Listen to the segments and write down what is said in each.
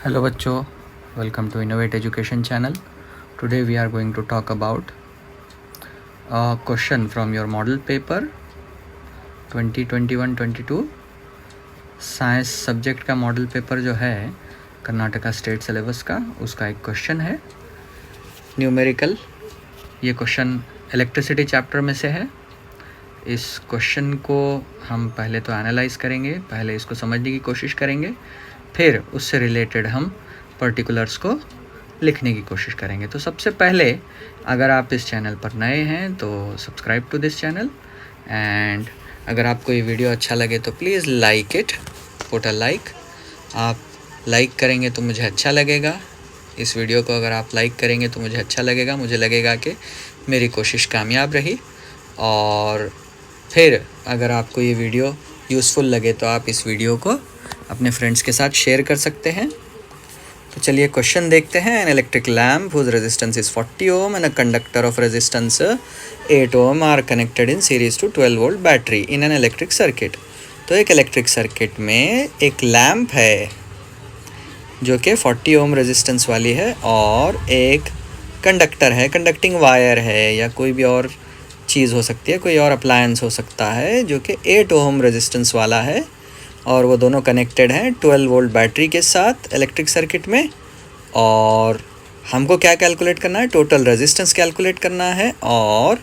Hello bachcho, welcome to Innovate Education channel. Today we are going to talk about a question from your model paper 2021-22 science subject का model paper जो है Karnataka state syllabus का, उसका एक question है numerical. ये question electricity chapter में से है। इस क्वेश्चन को हम पहले तो एनालाइज करेंगे, पहले इसको समझने की कोशिश करेंगे, फिर उससे रिलेटेड हम पर्टिकुलर्स को लिखने की कोशिश करेंगे। तो सबसे पहले अगर आप इस चैनल पर नए हैं तो subscribe to this channel, and अगर आपको ये वीडियो अच्छा लगे तो please like it, put a like. आप लाइक करेंगे तो मुझे अच्छा लगेगा। इस वीडियो को अगर आप लाइक करेंगे तो मुझे अच्छा लगेगा, मुझे लगेगा कि मेरी कोशिश कामयाब रही। और फिर अगर आपको ये वीडियो यूज़फुल लगे तो आप इस वीडियो को अपने फ्रेंड्स के साथ शेयर कर सकते हैं। तो चलिए क्वेश्चन देखते हैं। An electric lamp whose resistance is 40 ohm and a conductor of resistance 8 ohm are connected in series to 12 volt battery in an electric circuit. तो एक इलेक्ट्रिक सर्किट में एक लैम्प है जो कि 40 ओम रेजिस्टेंस वाली है, और एक कंडक्टर है, कंडक्टिंग वायर है, या कोई भी और चीज़ हो सकती है, कोई और अप्लायंस हो सकता है जो कि 8 ओम रेजिस्टेंस वाला है, और वो दोनों कनेक्टेड हैं 12 वोल्ट बैटरी के साथ इलेक्ट्रिक सर्किट में। और हमको क्या कैलकुलेट करना है? टोटल रेजिस्टेंस कैलकुलेट करना है, और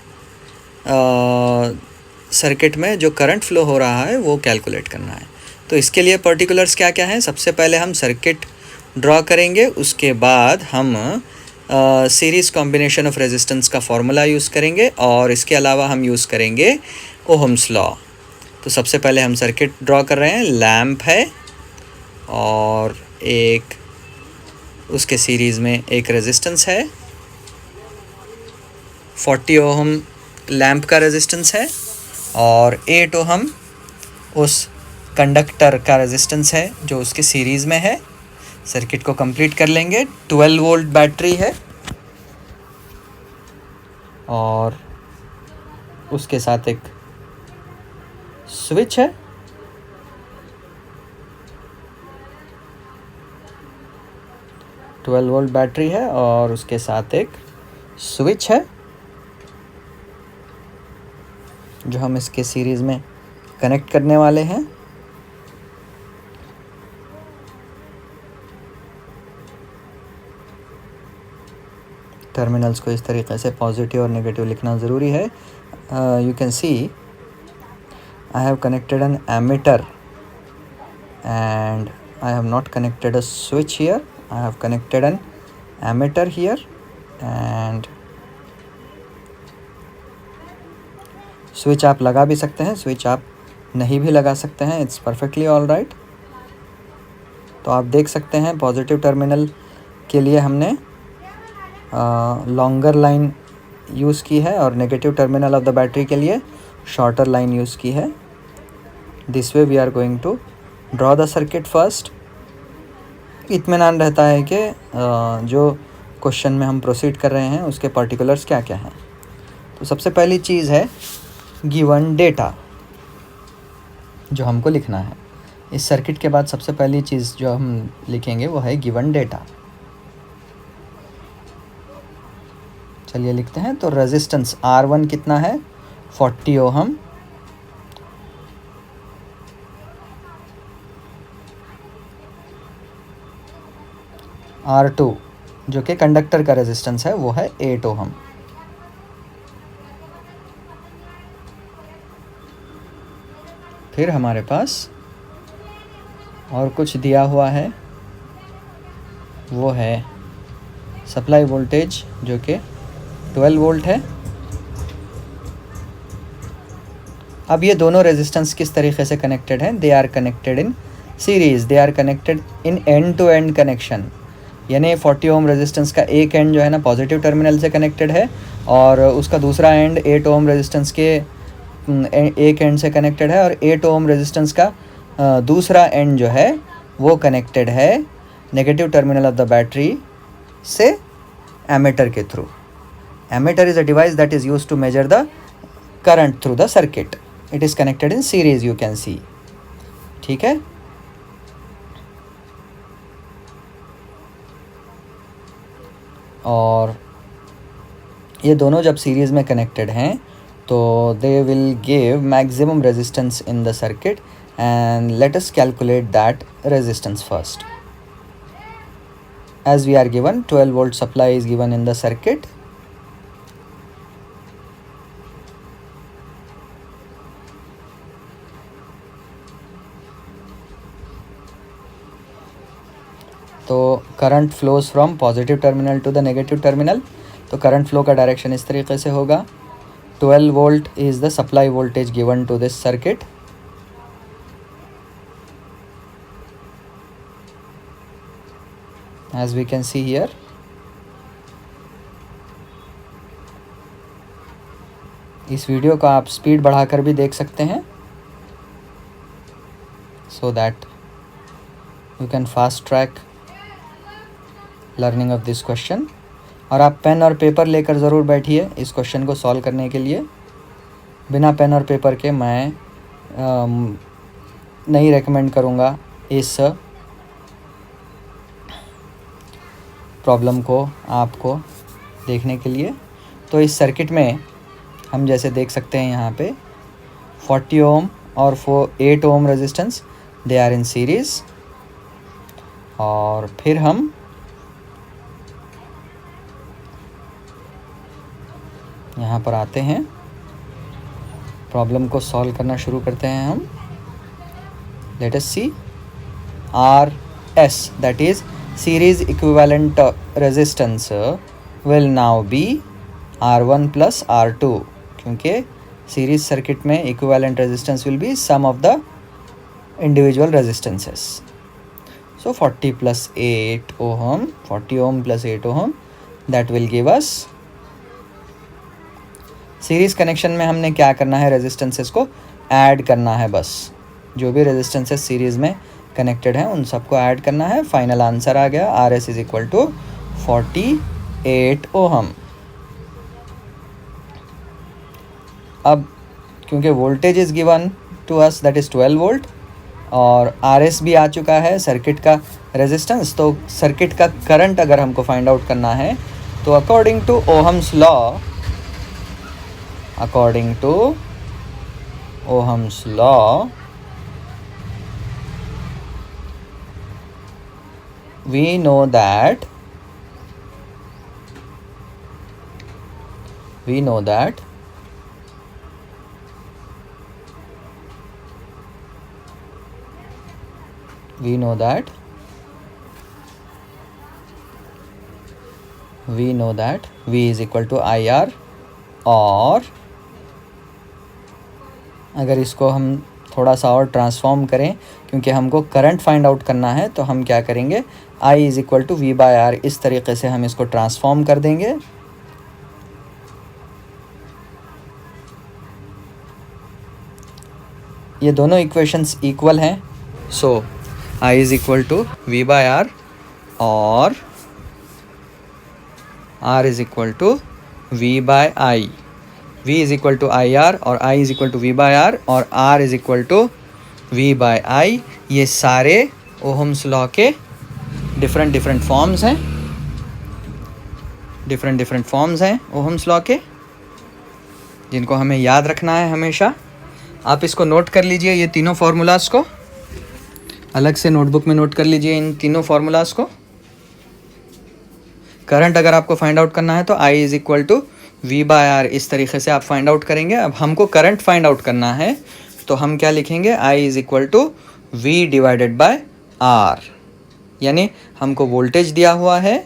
सर्किट में जो करंट फ्लो हो रहा है वो कैलकुलेट करना है। तो इसके लिए पर्टिकुलर्स क्या क्या हैं? सबसे पहले हम सर्किट ड्रॉ करेंगे, उसके बाद हम सीरीज़ कॉम्बिनेशन ऑफ रेजिस्टेंस का फॉर्मूला यूज़ करेंगे, और इसके अलावा हम यूज़ करेंगे ओहम्स लॉ। तो सबसे पहले हम सर्किट ड्रॉ कर रहे हैं। लैम्प है और एक उसके सीरीज़ में एक रेजिस्टेंस है, 40 ओहम लैम्प का रेजिस्टेंस है, और 8 ओहम उस कंडक्टर का रेजिस्टेंस है जो उसके सीरीज़ में है। सर्किट को कंप्लीट कर लेंगे। 12 वोल्ट बैटरी है और उसके साथ एक स्विच है। ट्वेल्व वोल्ट बैटरी है और उसके साथ एक स्विच है जो हम इसके सीरीज़ में कनेक्ट करने वाले हैं। टर्मिनल्स को इस तरीके से पॉजिटिव और नेगेटिव लिखना ज़रूरी है। You can C I have connected an ammeter and I have not connected a switch here. I have connected an ammeter here and switch आप लगा भी सकते हैं, switch आप नहीं भी लगा सकते हैं, it's perfectly all right। तो आप देख सकते हैं पॉजिटिव टर्मिनल के लिए हमने लॉन्गर लाइन यूज़ की है, और negative terminal of the battery के लिए शॉर्टर लाइन यूज़ की है। This way we are going to draw the circuit first. इत्मीनान रहता है कि जो क्वेश्चन में हम प्रोसीड कर रहे हैं उसके पर्टिकुलर्स क्या क्या हैं। तो सबसे पहली चीज़ है गिवन डेटा जो हमको लिखना है। इस सर्किट के बाद सबसे पहली चीज़ जो हम लिखेंगे वो है गिवन डेटा। चलिए लिखते हैं। तो रेजिस्टेंस R1 कितना है? 40 ओहम। R2 जो कि कंडक्टर का रेजिस्टेंस है वो है 8 ओहम। फिर हमारे पास और कुछ दिया हुआ है, वो है सप्लाई वोल्टेज जो कि 12 वोल्ट है। अब ये दोनों रेजिस्टेंस किस तरीके से कनेक्टेड हैं? They are connected in series, they are connected in end to end connection. यानी 40 ओम रेजिस्टेंस का एक एंड जो है ना पॉजिटिव टर्मिनल से कनेक्टेड है, और उसका दूसरा एंड 8 ओम रेजिस्टेंस के एक एंड से कनेक्टेड है, और 8 ओम रेजिस्टेंस का दूसरा एंड जो है वो कनेक्टेड है negative terminal of the battery से एमीटर के थ्रू। Ammeter is a device that is used to measure the current through the circuit. It is connected in series, you can see. ठीक है। और ये दोनों जब सीरीज़ में कनेक्टेड हैं तो they will give maximum resistance in the circuit and let us calculate that resistance first. As we are given 12 volt supply is given in the circuit, तो current flows from positive terminal to the negative terminal. तो current flow का direction इस तरीके से होगा. 12 volt is the supply voltage given to this circuit. As we can see here, इस वीडियो को आप स्पीड बढ़ाकर भी देख सकते हैं so that you can fast track learning of this question. और आप पेन और पेपर लेकर ज़रूर बैठिए इस क्वेश्चन को सॉल्व करने के लिए. बिना पेन और पेपर के मैं नहीं रेकमेंड करूँगा इस प्रॉब्लम को आपको देखने के लिए. तो इस सर्किट में हम जैसे देख सकते हैं यहाँ पे 40 ओम और 8 ohm resistance they are in series. और फिर हम यहाँ पर आते हैं, प्रॉब्लम को सॉल्व करना शुरू करते हैं हम. Let us see RS, that is series equivalent resistance will now be R1 plus R2, क्योंकि सीरीज सर्किट में equivalent resistance will be sum of the individual resistances. So 40 plus 8 ohm, 40 ohm plus 8 ohm, that will give us. Series connection में हमने क्या करना है, resistances को add करना है. बस जो भी रेजिस्टेंसेस सीरीज में कनेक्टेड हैं उन सबको ऐड करना है. फाइनल आंसर आ गया RS is equal to 48 ohm. अब क्योंकि voltage is given to us that is 12 volt और RS भी आ चुका है सर्किट का रेजिस्टेंस, तो सर्किट का करंट अगर हमको फाइंड आउट करना है तो according to Ohm's law we know that V is equal to IR. और अगर इसको हम थोड़ा सा और ट्रांसफॉर्म करें, क्योंकि हमको करंट फाइंड आउट करना है, तो हम क्या करेंगे, I is equal to V/R, इस तरीके से हम इसको ट्रांसफॉर्म कर देंगे. ये दोनों इक्वेशंस इक्वल हैं. So I is equal to V/R और R is equal to V/I. V is equal to IR और I is equal to V/R और R is equal to V/I. ये सारे ओहम्स लॉ के डिफरेंट फॉर्म्स हैं Ohm's law के, जिनको हमें याद रखना है हमेशा. आप इसको नोट कर लीजिए, ये तीनों फार्मूलाज को अलग से नोटबुक में नोट कर लीजिए. इन तीनों फार्मूलाज को करंट अगर आपको फाइंड आउट करना है तो I is equal to V/R, इस तरीके से आप फाइंड आउट करेंगे. अब हमको करंट फाइंड आउट करना है तो हम क्या लिखेंगे, I is equal to V divided by R. यानी हमको वोल्टेज दिया हुआ है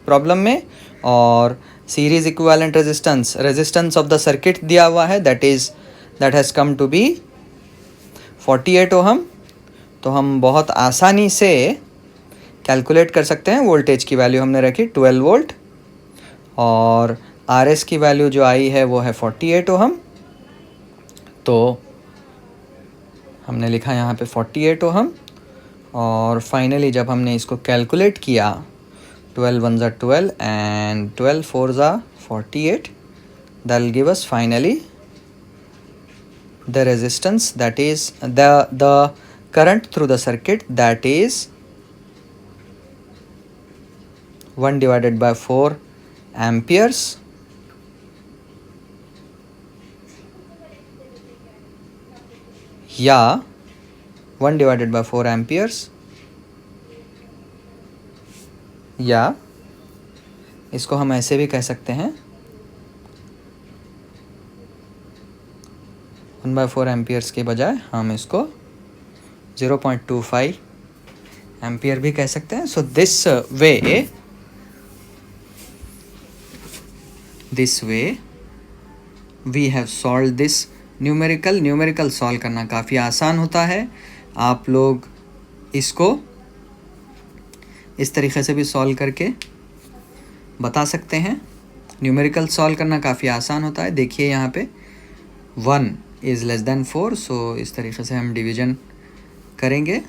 प्रॉब्लम में और series equivalent resistance of the circuit दिया हुआ है, that has come to be 48 ohm. तो हम बहुत आसानी से कैलकुलेट कर सकते हैं. वोल्टेज की वैल्यू हमने रखी 12 वोल्ट और RS की वैल्यू जो आई है वो है 48 ओहम. तो हमने लिखा यहाँ पे 48 ओहम. और फाइनली जब हमने इसको कैलकुलेट किया, 12 1 ज़ा 12 एंड 12 4 ज़ा 48, that will give us finally the resistance, that is the current through the circuit, that is 1 divided by 4 amperes या 1/4 amperes या इसको हम ऐसे भी कह सकते हैं 1/4 amperes के बजाय हम इसको 0.25 एम्पियर भी कह सकते हैं. So this way we have solve this numerical solve करना काफ़ी आसान होता है. आप लोग इसको इस तरीके से भी सॉल्व करके बता सकते हैं. न्यूमेरिकल सॉल्व करना काफ़ी आसान होता है. देखिए यहाँ पे 1 इज़ लेस देन 4. सो इस तरीके से हम डिवीजन करेंगे.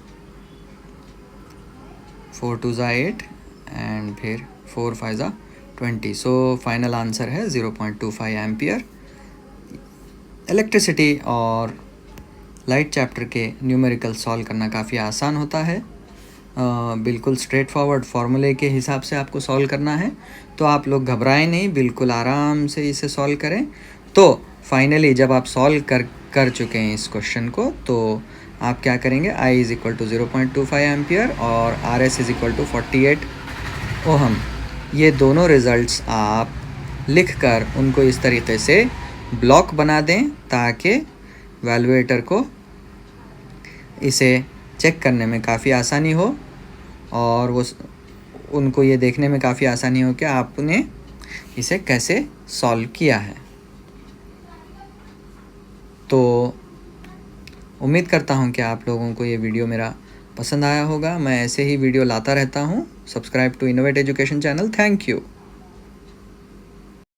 4 2 ज़ा 8 एंड फिर 4 5 ज़ा 20. सो फाइनल आंसर है 0.25 एम्पियर. इलेक्ट्रिसिटी और लाइट चैप्टर के न्यूमेरिकल सॉल्व करना काफ़ी आसान होता है. बिल्कुल स्ट्रेट फॉरवर्ड फार्मूले के हिसाब से आपको सॉल्व करना है. तो आप लोग घबराएं नहीं, बिल्कुल आराम से इसे सॉल्व करें. तो फाइनली जब आप सॉल्व कर चुके हैं इस क्वेश्चन को, तो आप क्या करेंगे, I is equal to 0.25 ampere और RS is equal to 48 ohm. ये दोनों रिज़ल्ट्स आप लिख कर उनको इस तरीके से ब्लॉक बना दें ताकि वैल्यूएटर को इसे चेक करने में काफ़ी आसानी हो और वो उनको ये देखने में काफ़ी आसानी हो कि आपने इसे कैसे सॉल्व किया है. तो उम्मीद करता हूँ कि आप लोगों को ये वीडियो मेरा पसंद आया होगा. मैं ऐसे ही वीडियो लाता रहता हूँ. Subscribe to Innovate Education channel. Thank you.